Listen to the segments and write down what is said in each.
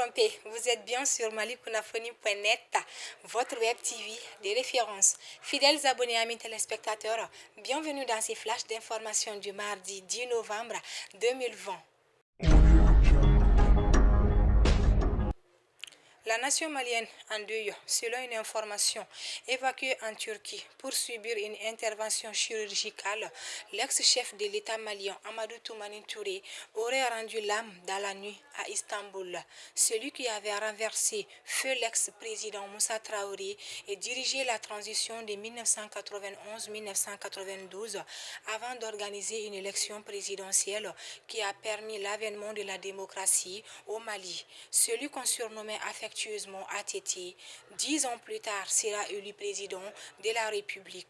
trompez, vous êtes bien sur malikounafoni.net, votre web TV de référence. Fidèles abonnés, amis téléspectateurs, bienvenue dans ces flashs d'informations du mardi 10 novembre 2020. La nation malienne en deuil, selon une information évacuée en Turquie pour subir une intervention chirurgicale, l'ex-chef de l'État malien Amadou Toumani Touré aurait rendu l'âme dans la nuit à Istanbul. Celui qui avait renversé feu l'ex-président Moussa Traoré et dirigé la transition de 1991-1992 avant d'organiser une élection présidentielle qui a permis l'avènement de la démocratie au Mali. Celui qu'on surnommait affectueusement ATT, 10 ans plus tard sera élu président de la République.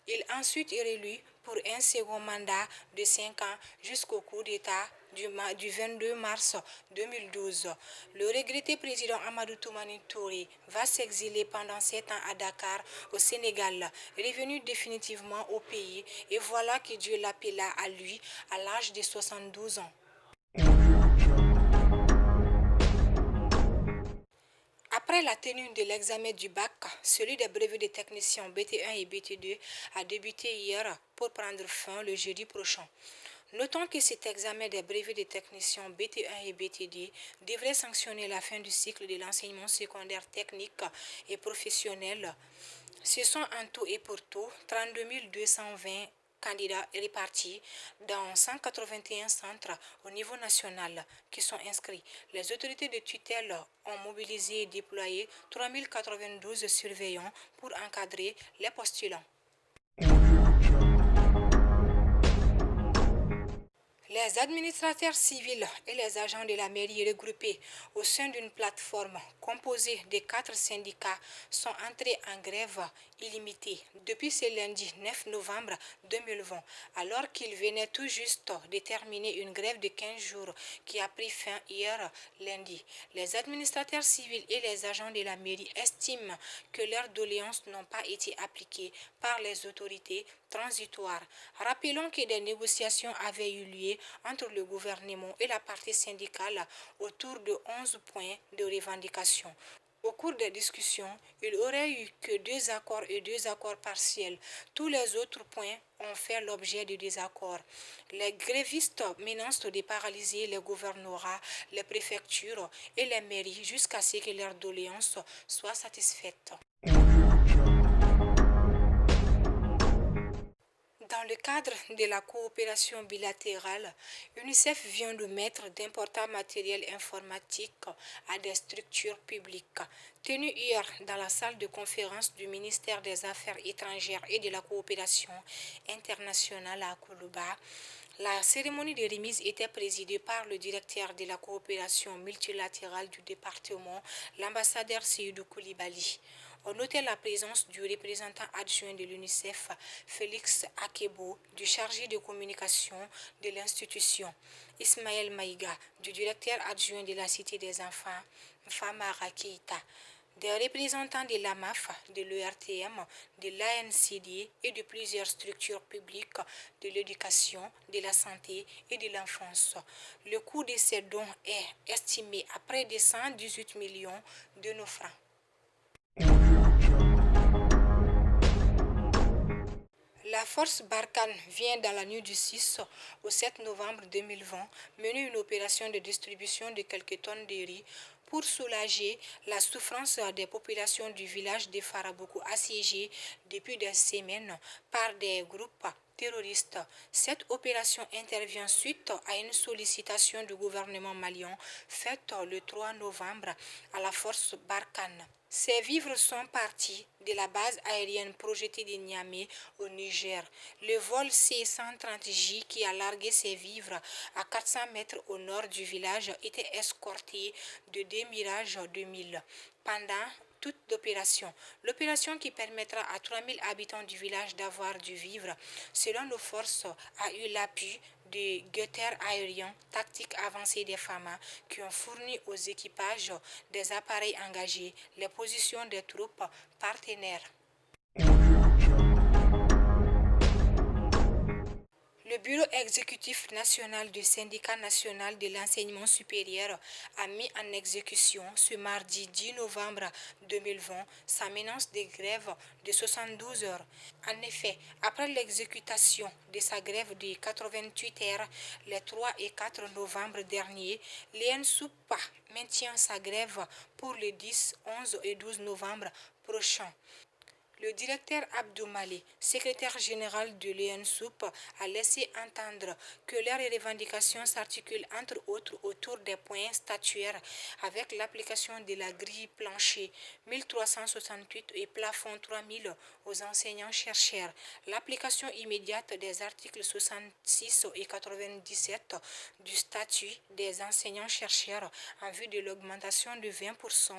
Il ensuite est élu pour un second mandat de 5 ans jusqu'au coup d'État du 22 mars 2012. Le regretté président Amadou Toumani Touré va s'exiler pendant 7 ans à Dakar, au Sénégal, revenu définitivement au pays, et voilà que Dieu l'appela à lui à l'âge de 72 ans. Après la tenue de l'examen du bac, celui des brevets de techniciens BT1 et BT2 a débuté hier pour prendre fin le jeudi prochain. Notons que cet examen des brevets de techniciens BT1 et BT2 devrait sanctionner la fin du cycle de l'enseignement secondaire technique et professionnel. Ce sont en tout et pour tout 32 220 candidats répartis dans 181 centres au niveau national qui sont inscrits. Les autorités de tutelle ont mobilisé et déployé 3092 surveillants pour encadrer les postulants. Les administrateurs civils et les agents de la mairie regroupés au sein d'une plateforme composée de 4 syndicats sont entrés en grève illimitée depuis ce lundi 9 novembre 2020, alors qu'ils venaient tout juste de terminer une grève de 15 jours qui a pris fin hier lundi. Les administrateurs civils et les agents de la mairie estiment que leurs doléances n'ont pas été appliquées par les autorités transitoires. Rappelons que des négociations avaient eu lieu entre le gouvernement et la partie syndicale autour de 11 points de revendication. Au cours des discussions, il aurait eu que 2 accords et 2 accords partiels. Tous les autres points ont fait l'objet de désaccords. Les grévistes menacent de paralyser les gouvernorats, les préfectures et les mairies jusqu'à ce que leurs doléances soient satisfaites. Dans le cadre de la coopération bilatérale, l'UNICEF vient de mettre d'importants matériels informatiques à des structures publiques. Tenu hier dans la salle de conférence du ministère des Affaires étrangères et de la coopération internationale à Koulouba, la cérémonie de remise était présidée par le directeur de la coopération multilatérale du département, l'ambassadeur Seydou Koulibaly. On notait la présence du représentant adjoint de l'UNICEF, Félix Akebo, du chargé de communication de l'institution, Ismaël Maïga, du directeur adjoint de la Cité des enfants, Famara Keïta, des représentants de l'AMAF, de l'ERTM, de l'ANCD et de plusieurs structures publiques de l'éducation, de la santé et de l'enfance. Le coût de ces dons est estimé à près de 118 millions de nos francs. La force Barkhane vient dans la nuit du 6 au 7 novembre 2020 mener une opération de distribution de quelques tonnes de riz pour soulager la souffrance des populations du village de Faraboukou assiégé depuis des semaines par des groupes terroristes. Cette opération intervient suite à une sollicitation du gouvernement malien faite le 3 novembre à la force Barkhane. Ces vivres sont partis de la base aérienne projetée de Niamey au Niger. Le vol C-130J qui a largué ces vivres à 400 mètres au nord du village était escorté de 2 Mirage 2000 pendant toute l'opération. L'opération qui permettra à 3000 habitants du village d'avoir du vivre, selon nos forces, a eu l'appui des guetteurs aériens tactiques avancés des FAMA qui ont fourni aux équipages des appareils engagés les positions des troupes partenaires. Le Le Bureau exécutif national du Syndicat national de l'enseignement supérieur a mis en exécution ce mardi 10 novembre 2020 sa menace de grève de 72 heures. En effet, après l'exécution de sa grève de 88 heures les 3 et 4 novembre dernier, l'ENSUPA maintient sa grève pour les 10, 11 et 12 novembre prochains. Le directeur Abdou Mali, secrétaire général de l'ENSUP, a laissé entendre que leurs revendications s'articulent entre autres autour des points statuaires avec l'application de la grille plancher 1368 et plafond 3000 aux enseignants-chercheurs, l'application immédiate des articles 66 et 97 du statut des enseignants-chercheurs en vue de l'augmentation de 20%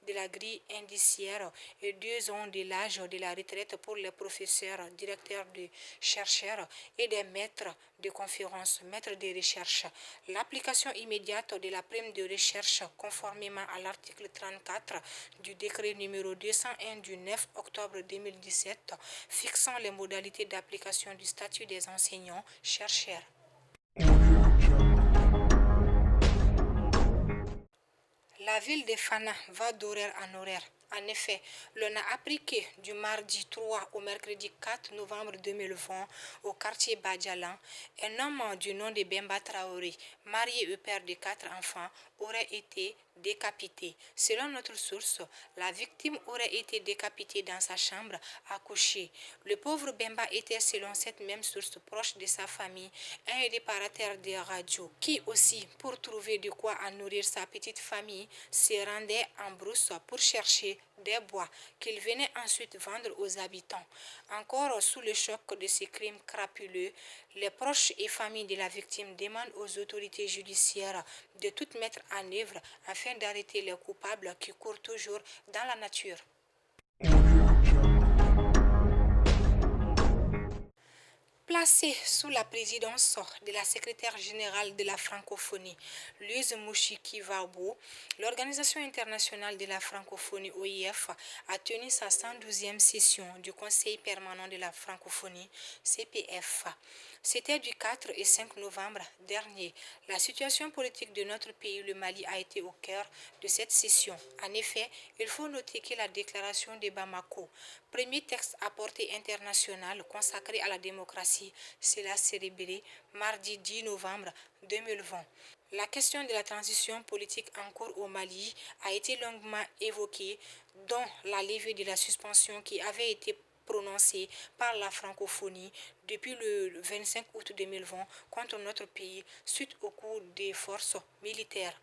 de la grille indiciaire et 2 ans de l'âge de la retraite pour les professeurs, directeurs de chercheurs et des maîtres de conférences, maîtres de recherche. L'application immédiate de la prime de recherche conformément à l'article 34 du décret numéro 201 du 9 octobre 2017 fixant les modalités d'application du statut des enseignants-chercheurs. La ville de Fana va d'horaire en horaire. En effet, l'on a appris que du mardi 3 au mercredi 4 novembre 2020, au quartier Badjalan, un homme du nom de Bemba Traoré, marié et père de 4 enfants, aurait été décapité. Selon notre source, la victime aurait été décapitée dans sa chambre à coucher. Le pauvre Bemba était, selon cette même source proche de sa famille, un réparateur de radio qui aussi, pour trouver de quoi en nourrir sa petite famille, se rendait en brousse pour chercher des bois qu'il venait ensuite vendre aux habitants. Encore sous le choc de ces crimes crapuleux, les proches et familles de la victime demandent aux autorités judiciaires de tout mettre en œuvre afin d'arrêter les coupables qui courent toujours dans la nature. Placée sous la présidence de la secrétaire générale de la francophonie, Louise Mouchiki-Vabo, l'Organisation internationale de la francophonie OIF a tenu sa 112e session du Conseil permanent de la francophonie CPF. C'était du 4 et 5 novembre dernier. La situation politique de notre pays, le Mali, a été au cœur de cette session. En effet, il faut noter que la déclaration de Bamako, premier texte à portée internationale consacré à la démocratie, sera célébré mardi 10 novembre 2020. La question de la transition politique en cours au Mali a été longuement évoquée, dont la levée de la suspension qui avait été prononcée par la francophonie depuis le 25 août 2020 contre notre pays suite au coup des forces militaires.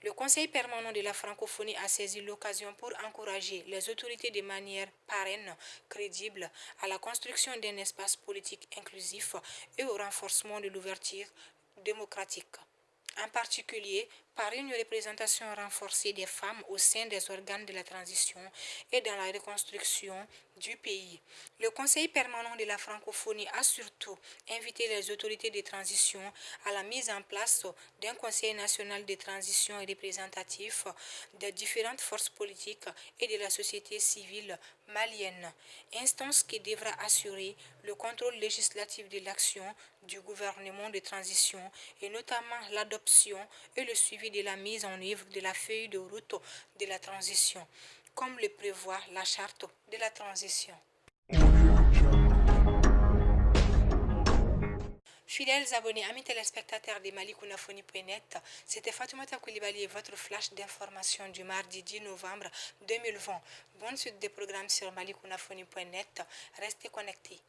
Le Conseil permanent de la francophonie a saisi l'occasion pour encourager les autorités de manière parraine, crédible, à la construction d'un espace politique inclusif et au renforcement de l'ouverture démocratique. En particulier par une représentation renforcée des femmes au sein des organes de la transition et dans la reconstruction du pays. Le Conseil permanent de la francophonie a surtout invité les autorités de transition à la mise en place d'un Conseil national de transition représentatif des différentes forces politiques et de la société civile malienne, instance qui devra assurer le contrôle législatif de l'action du gouvernement de transition et notamment l'adoption et le suivi de la mise en œuvre de la feuille de route de la transition, comme le prévoit la charte de la transition. Fidèles abonnés, amis téléspectateurs de malikounafoni.net, c'était Fatoumata Koulibaly et votre flash d'information du mardi 10 novembre 2020. Bonne suite des programmes sur malikounafoni.net. Restez connectés.